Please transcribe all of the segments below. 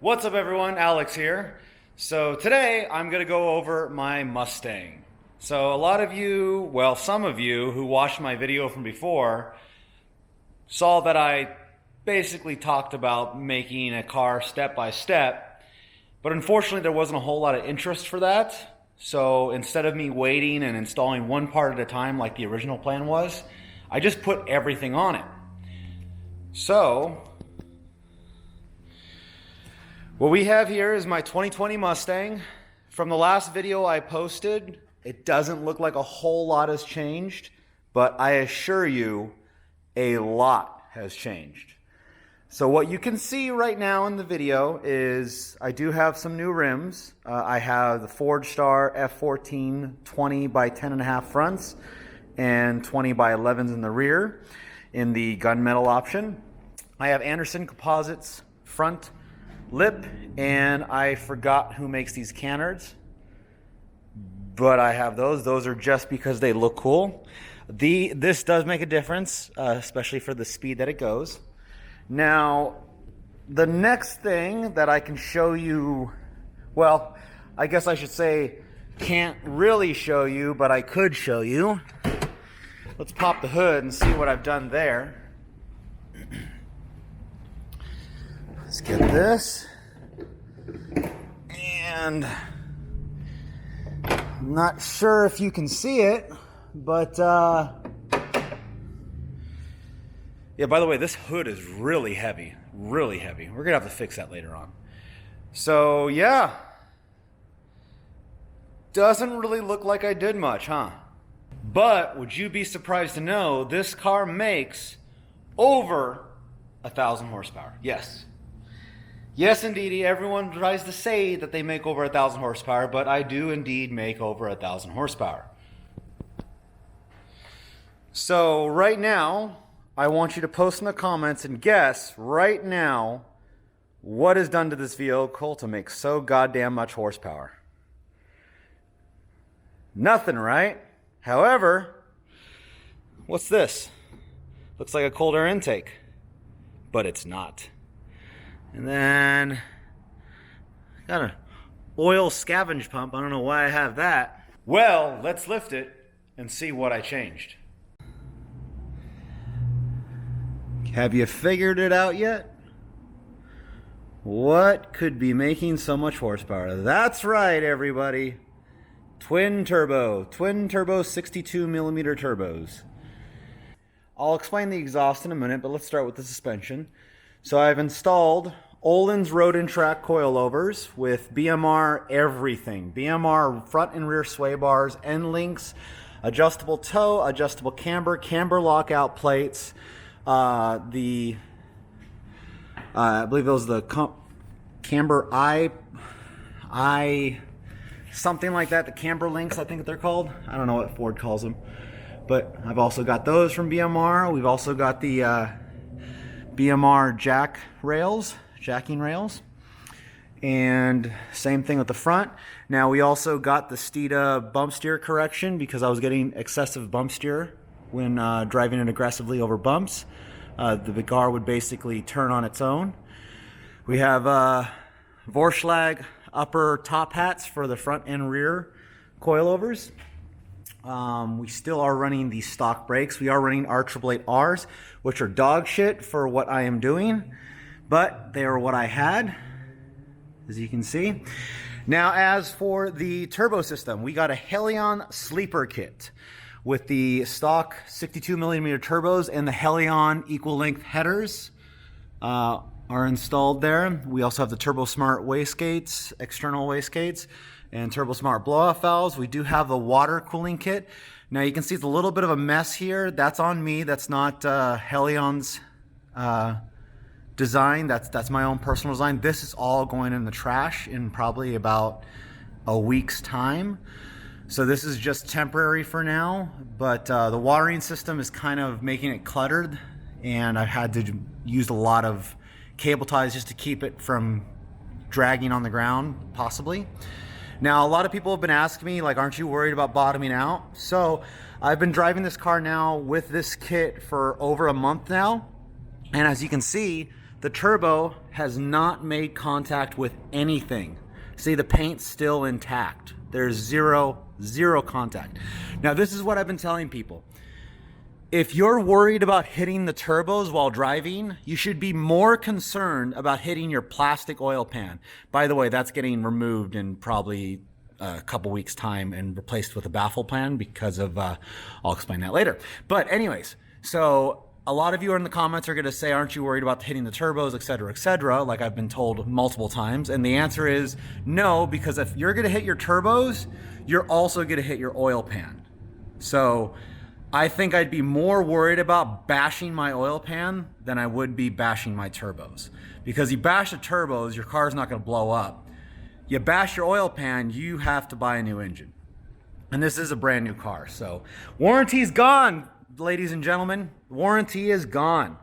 What's up everyone, Alex here. So today I'm going to go over my Mustang. So a lot of you, well some of you who watched my video from before saw that I basically talked about making a car step by step, but unfortunately there wasn't a whole lot of interest for that. So instead of me waiting and installing one part at a time like the original plan was, I just put everything on it. So what we have here is my 2020 Mustang. From the last video I posted, it doesn't look like a whole lot has changed, but I assure you, a lot has changed. So what you can see right now in the video is I do have some new rims. I have the Forge Star F14 20 by 10.5 fronts and 20 by 11s in the rear in the gunmetal option. I have Anderson Composites front lip, and I forgot who makes these canards, but I have those. Those are just because they look cool. This does make a difference, especially for the speed that it goes. Now, the next thing that I can show you, well, I guess I should say can't really show you, but I could show you. Let's pop the hood and see what I've done there. Let's get this. And I'm not sure if you can see it, but yeah, by the way, this hood is really heavy, really heavy. We're gonna have to fix that later on. So yeah, doesn't really look like I did much, huh? But would you be surprised to know this car makes over 1,000 horsepower? Yes. Yes, indeed, everyone tries to say that they make over 1,000 horsepower, but I do indeed make over 1,000 horsepower. So right now, I want you to post in the comments and guess right now what is done to this vehicle to make so goddamn much horsepower. Nothing, right? However, what's this? Looks like a cold air intake, but it's not. And then got an oil scavenge pump. I don't know why I have that. Well, let's lift it and see what I changed. Have you figured it out yet? What could be making so much horsepower? That's right, everybody. Twin turbo 62 millimeter turbos. I'll explain the exhaust in a minute, but let's start with the suspension. So I've installed Öhlins Road and Track coilovers with BMR everything. BMR front and rear sway bars, end links, adjustable toe, adjustable camber, camber lockout plates. I believe those are the camber something like that. The camber links, I think they're called. I don't know what Ford calls them. But I've also got those from BMR. We've also got the BMR jacking rails, and same thing with the front. Now we also got the Steeda bump steer correction because I was getting excessive bump steer when driving it aggressively over bumps. The car would basically turn on its own. We have Vorschlag upper top hats for the front and rear coilovers. We still are running the stock brakes. We are running R888Rs, which are dog shit for what I am doing, but they are what I had, as you can see. Now, as for the turbo system, we got a Helion sleeper kit with the stock 62 millimeter turbos, and the Helion equal length headers are installed there. We also have the Turbo Smart wastegates, external wastegates, and Turbo Smart blow-off valves. We do have the water cooling kit. Now you can see it's a little bit of a mess here. That's on me. That's not Helion's design. That's my own personal design. This is all going in the trash in probably about a week's time. So this is just temporary for now, but the watering system is kind of making it cluttered, and I've had to use a lot of cable ties just to keep it from dragging on the ground, possibly. Now, a lot of people have been asking me, like, aren't you worried about bottoming out? So I've been driving this car now with this kit for over a month now. And as you can see, the turbo has not made contact with anything. See, the paint's still intact. There's zero contact. Now, this is what I've been telling people. If you're worried about hitting the turbos while driving, you should be more concerned about hitting your plastic oil pan. By the way, that's getting removed in probably a couple weeks' time and replaced with a baffle pan because of, I'll explain that later. But anyways, so a lot of you in the comments are going to say, aren't you worried about hitting the turbos, et cetera, like I've been told multiple times. And the answer is no, because if you're going to hit your turbos, you're also going to hit your oil pan. So I think I'd be more worried about bashing my oil pan than I would be bashing my turbos. Because you bash the turbos, your car's not going to blow up. You bash your oil pan, you have to buy a new engine. And this is a brand new car. So warranty's gone, ladies and gentlemen. Warranty is gone.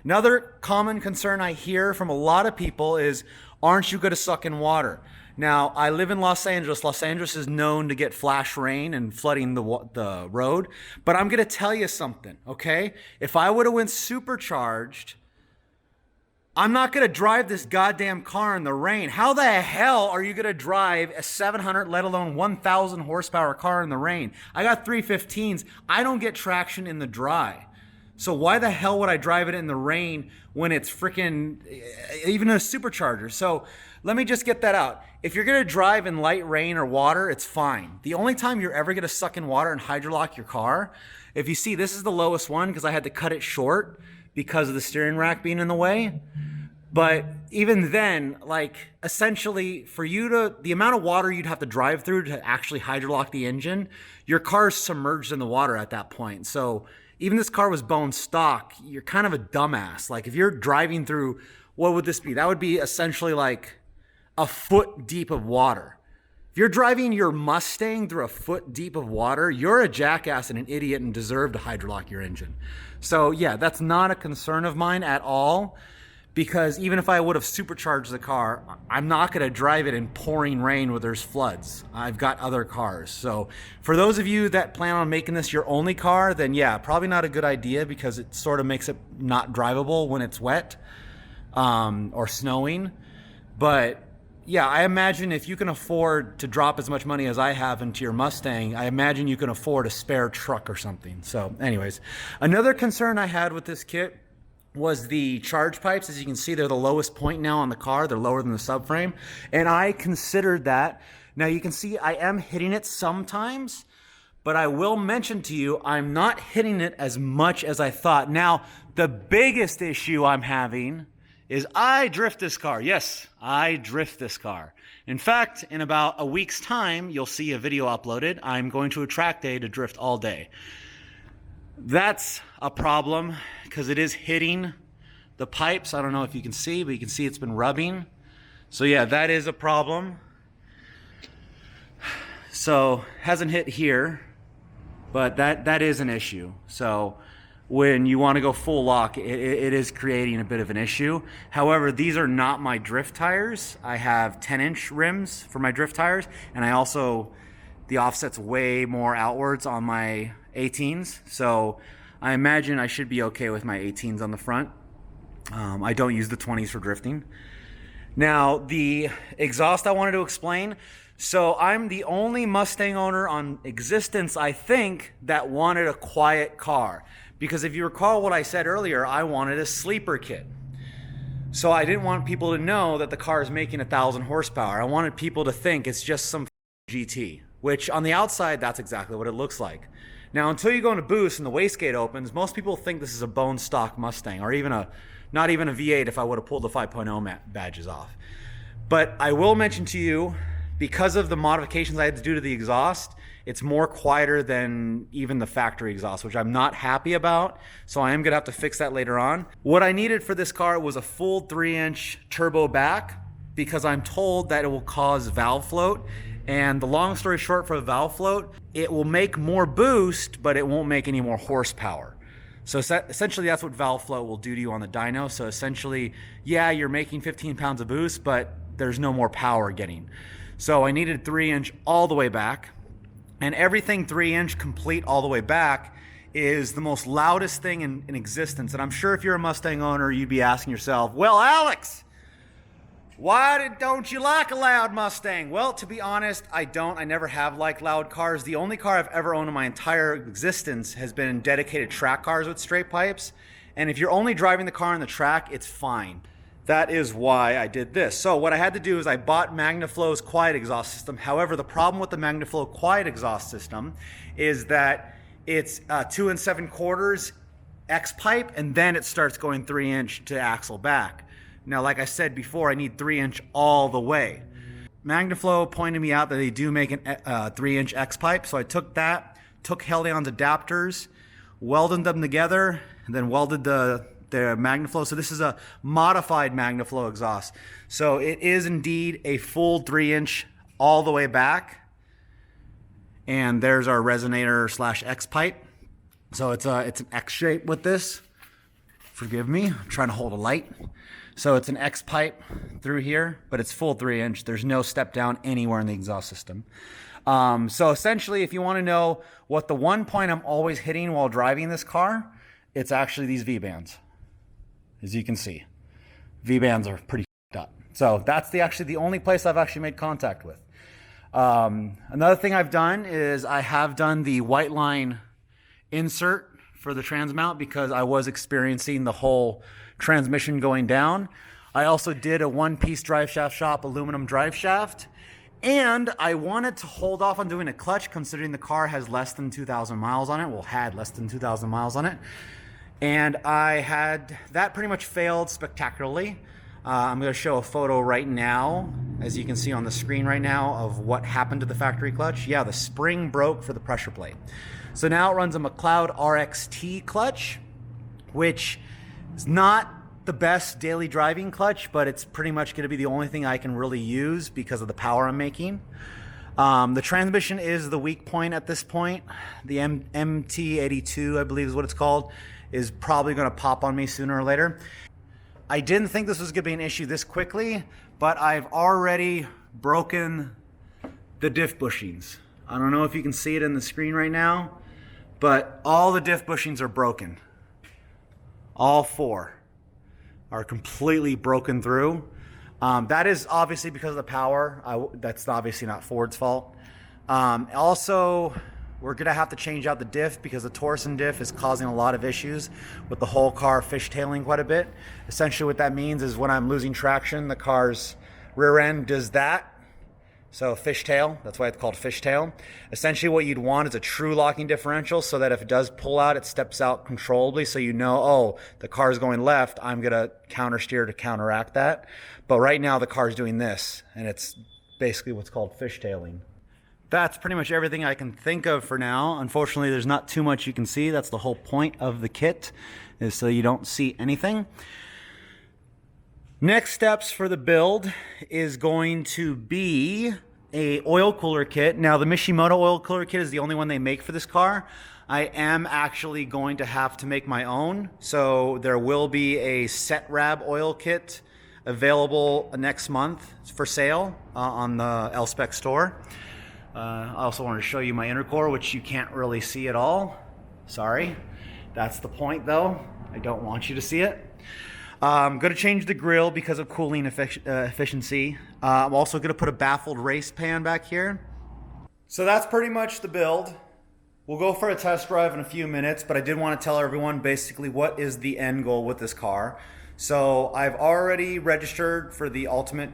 Another common concern I hear from a lot of people is, aren't you going to suck in water? Now, I live in Los Angeles. Los Angeles is known to get flash rain and flooding the road. But I'm going to tell you something, okay? If I would have went supercharged, I'm not going to drive this goddamn car in the rain. How the hell are you going to drive a 700, let alone 1,000 horsepower car in the rain? I got 315s. I don't get traction in the dry. So why the hell would I drive it in the rain when it's freaking, even a supercharger? So let me just get that out. If you're going to drive in light rain or water, it's fine. The only time you're ever going to suck in water and hydrolock your car, if you see, this is the lowest one because I had to cut it short because of the steering rack being in the way. But even then, like, essentially for you to, the amount of water you'd have to drive through to actually hydrolock the engine, your car's submerged in the water at that point. So even this car was bone stock, you're kind of a dumbass. Like if you're driving through, what would this be? That would be essentially like a foot deep of water. If you're driving your Mustang through a foot deep of water, you're a jackass and an idiot and deserve to hydrolock your engine. So yeah, that's not a concern of mine at all. Because even if I would have supercharged the car, I'm not going to drive it in pouring rain where there's floods. I've got other cars. So for those of you that plan on making this your only car, then yeah, probably not a good idea because it sort of makes it not drivable when it's wet or snowing. But yeah, I imagine if you can afford to drop as much money as I have into your Mustang, I imagine you can afford a spare truck or something. So anyways, another concern I had with this kit was the charge pipes. As you can see, they're the lowest point now on the car. They're lower than the subframe. And I considered that. Now you can see I am hitting it sometimes, but I will mention to you, I'm not hitting it as much as I thought. Now, the biggest issue I'm having is I drift this car. Yes, I drift this car. In fact, in about a week's time, you'll see a video uploaded. I'm going to a track day to drift all day. That's a problem because it is hitting the pipes. I don't know if you can see, but you can see it's been rubbing. So yeah, that is a problem. So hasn't hit here, but that is an issue. So when you want to go full lock, it is creating a bit of an issue. However, these are not my drift tires. I have 10-inch rims for my drift tires, and I also, the offset's way more outwards on my 18s, so I imagine I should be okay with my 18s on the front. I don't use the 20s for drifting. Now, the exhaust I wanted to explain. So I'm the only Mustang owner on existence, I think, that wanted a quiet car. Because if you recall what I said earlier, I wanted a sleeper kit. So I didn't want people to know that the car is making 1,000 horsepower. I wanted people to think it's just some GT, which on the outside, that's exactly what it looks like. Now, until you go into boost and the wastegate opens, most people think this is a bone stock Mustang, or even not even a V8 if I would have pulled the 5.0 badges off. But I will mention to you, because of the modifications I had to do to the exhaust, it's more quieter than even the factory exhaust, which I'm not happy about. So I am gonna have to fix that later on. What I needed for this car was a full 3-inch turbo back, because I'm told that it will cause valve float. And the long story short for a valve float, it will make more boost, but it won't make any more horsepower. So essentially that's what valve float will do to you on the dyno. So essentially, yeah, you're making 15 pounds of boost, but there's no more power getting. So I needed 3-inch all the way back, and everything 3-inch complete all the way back is the most loudest thing in existence. And I'm sure if you're a Mustang owner, you'd be asking yourself, well, Alex, Don't you like a loud Mustang? Well, to be honest, I don't. I never have liked loud cars. The only car I've ever owned in my entire existence has been dedicated track cars with straight pipes. And if you're only driving the car on the track, it's fine. That is why I did this. So what I had to do is I bought MagnaFlow's quiet exhaust system. However, the problem with the MagnaFlow quiet exhaust system is that it's 2 7/4 X pipe, and then it starts going 3-inch to axle back. Now, like I said before, I need 3-inch all the way. MagnaFlow pointed me out that they do make a 3-inch X pipe, so I took that, took Held-On's adapters, welded them together, and then welded the MagnaFlow. So this is a modified MagnaFlow exhaust. So it is indeed a full 3-inch all the way back. And there's our resonator / X pipe. So it's an X shape with this. Forgive me, I'm trying to hold a light. So it's an X pipe through here, but it's full 3-inch. There's no step down anywhere in the exhaust system. So essentially, if you want to know what the one point I'm always hitting while driving this car, it's actually these V-bands. As you can see, V-bands are pretty up. So that's actually the only place I've actually made contact with. Another thing I've done is I have done the white line insert for the trans mount because I was experiencing the whole transmission going down. I also did a one-piece drive shaft shop aluminum drive shaft, and I wanted to hold off on doing a clutch considering the car has less than 2,000 miles on it. Well, had less than 2,000 miles on it. And I had that pretty much failed spectacularly. I'm going to show a photo right now, as you can see on the screen right now, of what happened to the factory clutch. Yeah, the spring broke for the pressure plate. So now it runs a McLeod RXT clutch, which is not the best daily driving clutch, but it's pretty much going to be the only thing I can really use because of the power I'm making. The transmission is the weak point at this point. The MT82, I believe is what it's called, is probably going to pop on me sooner or later. I didn't think this was going to be an issue this quickly, but I've already broken the diff bushings. I don't know if you can see it in the screen right now, but all the diff bushings are broken. All 4 are completely broken through. That is obviously because of the power. That's obviously not Ford's fault. Also, we're going to have to change out the diff because the Torsen diff is causing a lot of issues with the whole car fishtailing quite a bit. Essentially what that means is when I'm losing traction, the car's rear end does that. So fishtail, that's why it's called fishtail. Essentially what you'd want is a true locking differential so that if it does pull out, it steps out controllably so you know, oh, the car's going left, I'm gonna counter steer to counteract that. But right now the car's doing this, and it's basically what's called fishtailing. That's pretty much everything I can think of for now. Unfortunately, there's not too much you can see. That's the whole point of the kit, is so you don't see anything. Next steps for the build is going to be a oil cooler kit. Now the Mishimoto oil cooler kit is the only one they make for this car. I am actually going to have to make my own. So there will be a set rab oil kit available next month for sale on the l-spec store. I also wanted to show you my intercore, which you can't really see at all. Sorry. That's the point though. I don't want you to see it. I'm going to change the grill because of cooling efficiency. I'm also going to put a baffled race pan back here. So that's pretty much the build. We'll go for a test drive in a few minutes, but I did want to tell everyone basically what is the end goal with this car. So I've already registered for the Ultimate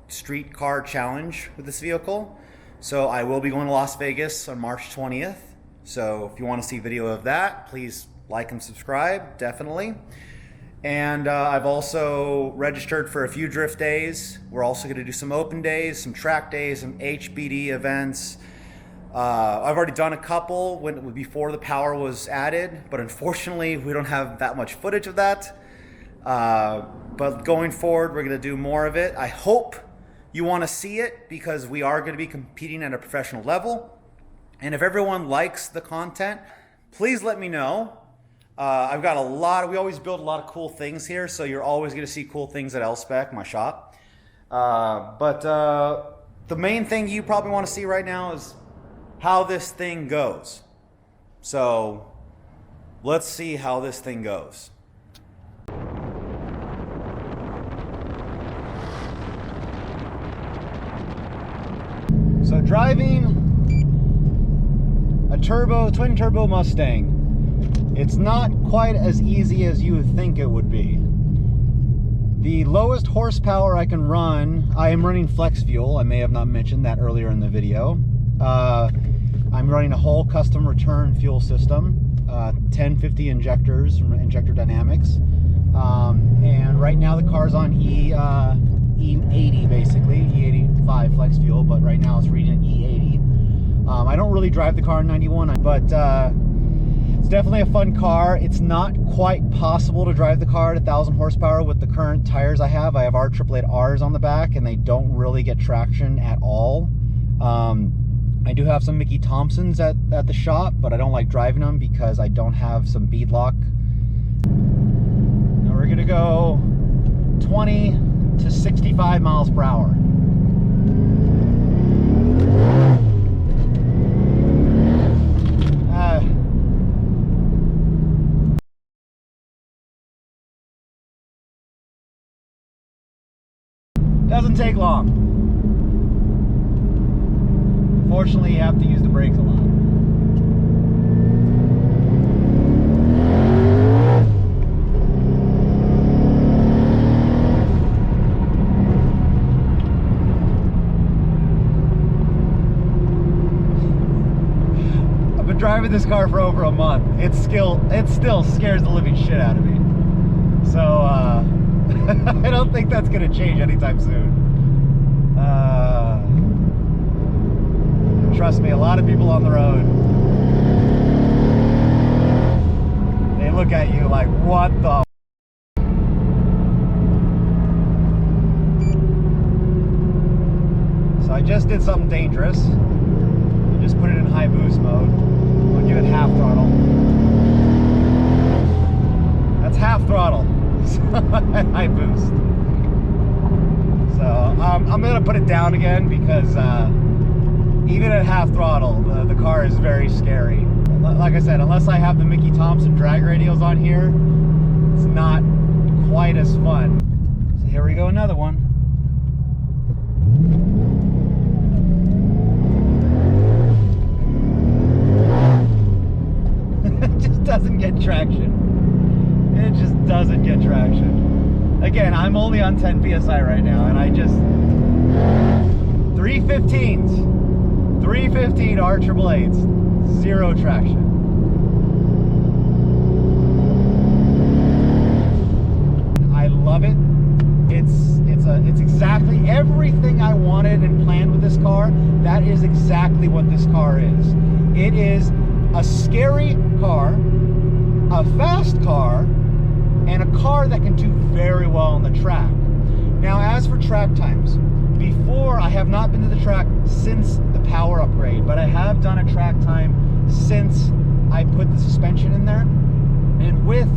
Street Car Challenge with this vehicle. So I will be going to Las Vegas on March 20th. So if you want to see video of that, please like and subscribe, definitely. And I've also registered for a few drift days. We're also going to do some open days, some track days, some HBD events. I've already done a couple before the power was added, but unfortunately we don't have that much footage of that. But going forward, we're going to do more of it. I hope you want to see it because we are going to be competing at a professional level. And if everyone likes the content, please let me know. I've got we always build a lot of cool things here, so you're always going to see cool things at l-spec, my shop. But the main thing you probably want to see right now is how this thing goes. So let's see how this thing goes. So driving a twin turbo Mustang, it's not quite as easy as you would think it would be. The lowest horsepower I can run, I am running flex fuel. I may have not mentioned that earlier in the video. I'm running a whole custom return fuel system, 1050 injectors from Injector Dynamics. And right now the car's on E80 basically, E85 flex fuel, but right now it's reading at E80. I don't really drive the car in 91, but it's definitely a fun car. It's not quite possible to drive the car at 1,000 horsepower with the current tires I have. I have R888Rs on the back, and they don't really get traction at all. I do have some Mickey Thompsons at the shop, but I don't like driving them because I don't have some beadlock. Now we're gonna go 20 to 65 miles per hour. Doesn't take long. Fortunately, you have to use the brakes a lot. I've been driving this car for over a month. It still scares the living shit out of me. So I don't think that's gonna change anytime soon. Trust me, a lot of people on the road, they look at you like, what the So I just did something dangerous. I just put it in high boost mode. I'll give it half throttle. That's half throttle. High boost. So I'm gonna put it down again because even at half throttle, the car is very scary. Like I said, unless I have the Mickey Thompson drag radials on here, it's not quite as fun. So here we go, another one. It just doesn't get traction. It just doesn't get traction. Again, I'm only on 10 PSI right now, and I just 315s. 315 R888s, zero traction. I love it. It's exactly everything I wanted and planned with this car. That is exactly what this car is. It is a scary car, a fast car, and a car that can do very well on the track. Now, as for track times, before, I have not been to the track since the power upgrade, but I have done a track time since I put the suspension in there. And with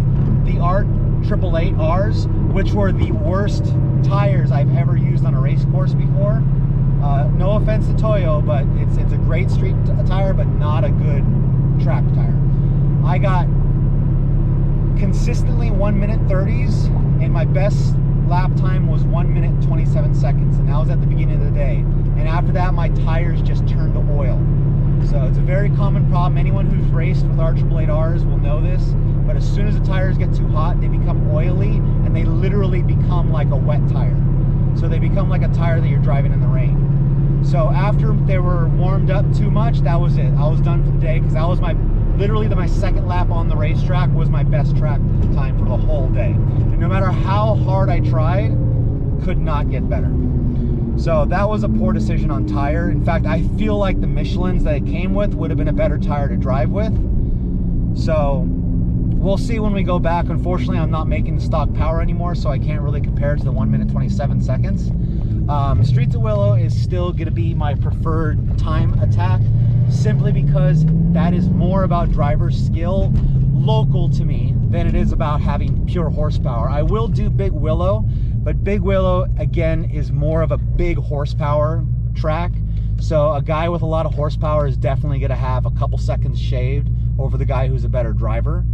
the R888Rs, which were the worst tires I've ever used on a race course before, no offense to Toyo, but it's a great street tire, but not a good track tire. I got consistently 1 minute 30s, and my best lap time was 1 minute 27 seconds, and that was at the beginning of the day. And after that, my tires just turned to oil. So it's a very common problem. Anyone who's raced with R888Rs will know this, but as soon as the tires get too hot, they become oily, and they literally become like a wet tire. So they become like a tire that you're driving in the rain. So after they were warmed up too much, that was it. I was done for the day, because that was literally my second lap on the racetrack was my best track time for the whole day. And no matter how hard I tried, could not get better. So that was a poor decision on tire. In fact, I feel like the Michelins that it came with would have been a better tire to drive with. So we'll see when we go back. Unfortunately, I'm not making the stock power anymore, so I can't really compare it to the 1 minute 27 seconds. Streets of Willow is still going to be my preferred time attack, simply because that is more about driver skill local to me than it is about having pure horsepower. I will do Big Willow, but Big Willow again is more of a big horsepower track, so a guy with a lot of horsepower is definitely going to have a couple seconds shaved over the guy who's a better driver.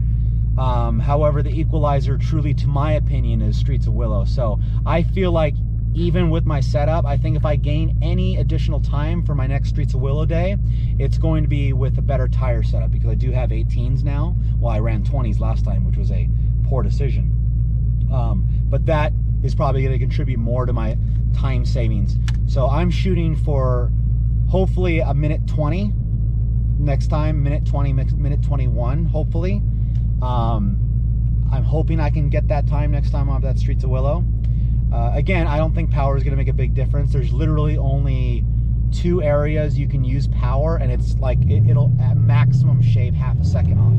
However, the equalizer truly, to my opinion, is Streets of Willow. So I feel like even with my setup, I think if I gain any additional time for my next Streets of Willow day, it's going to be with a better tire setup, because I do have 18s now. Well, I ran 20s last time, which was a poor decision. But that is probably going to contribute more to my time savings. So I'm shooting for hopefully a minute 20 next time, minute 20, minute 21, hopefully. I'm hoping I can get that time next time off that Streets of Willow. Again, I don't think power is going to make a big difference. There's literally only 2 areas you can use power, and it's like it'll at maximum shave half a second off,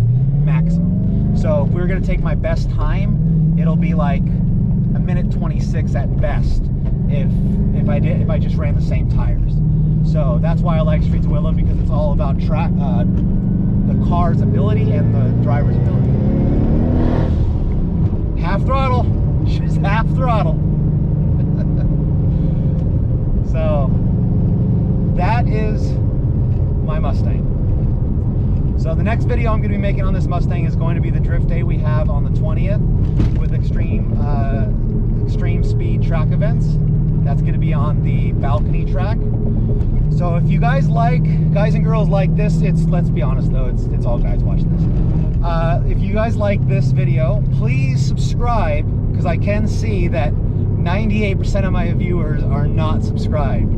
maximum. So if we were going to take my best time, it'll be like a minute 26 at best if I just ran the same tires. So that's why I like Streets of Willow, because it's all about the car's ability and the driver's ability. Half throttle, she's half throttle. So that is my Mustang. So the next video I'm going to be making on this Mustang is going to be the drift day we have on the 20th with extreme speed track events. That's going to be on the balcony track. So if you guys and girls like this, let's be honest though, it's all guys watching this. If you guys like this video, please subscribe, because I can see that 98% of my viewers are not subscribed.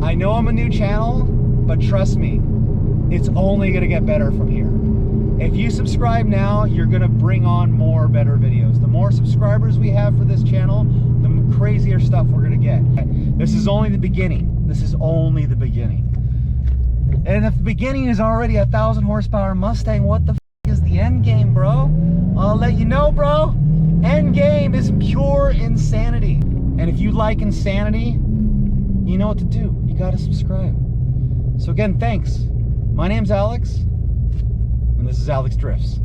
I know I'm a new channel, but trust me, it's only going to get better from here. If you subscribe now, you're going to bring on more better videos. The more subscribers we have for this channel, the crazier stuff we're going to get. This is only the beginning. This is only the beginning. And if the beginning is already a 1,000 horsepower Mustang, what the f is the end game, bro? I'll let you know, bro. End game is pure insanity. And if you like insanity, you know what to do. You got to subscribe. So again, thanks. My name's Alex, and this is Alex Drifts.